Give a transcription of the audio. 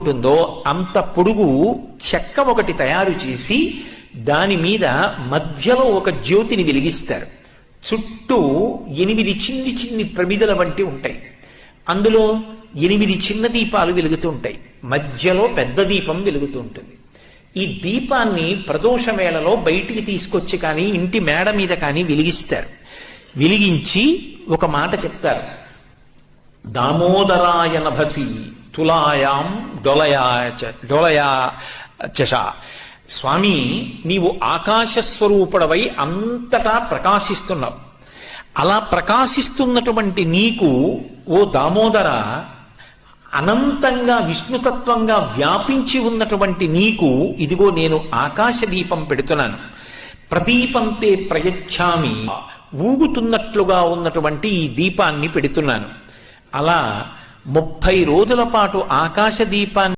ఉంటుందో అంత పొడుగు చెక్క ఒకటి తయారు చేసి దాని మీద మధ్యలో ఒక జ్యోతిని వెలిగిస్తారు. చుట్టూ 8 చిన్ని చిన్ని ప్రమిదల వంటి ఉంటాయి. అందులో 8 చిన్న దీపాలు వెలుగుతూ ఉంటాయి. మధ్యలో పెద్ద దీపం వెలుగుతూ ఉంటుంది. ఈ దీపాన్ని ప్రదోష వేళలో బయటికి తీసుకొచ్చి కానీ ఇంటి మేడ మీద కానీ వెలిగిస్తారు. వెలిగించి ఒక మాట చెప్తారు, దామోదరాయ నభసి తులాయాం డొలయా చష. స్వామి, నీవు ఆకాశస్వరూపుడవై అంతటా ప్రకాశిస్తున్నావు. అలా ప్రకాశిస్తున్నటువంటి నీకు ఓ దామోదర, అనంతంగా విష్ణుతత్వంగా వ్యాపించి ఉన్నటువంటి నీకు ఇదిగో నేను ఆకాశ దీపం పెడుతున్నాను. ప్రదీపంతే ప్రయచ్ఛామి, ఊగుతున్నట్లుగా ఉన్నటువంటి ఈ దీపాన్ని పెడుతున్నాను. అలా 30 రోజుల పాటు ఆకాశ దీపాన్ని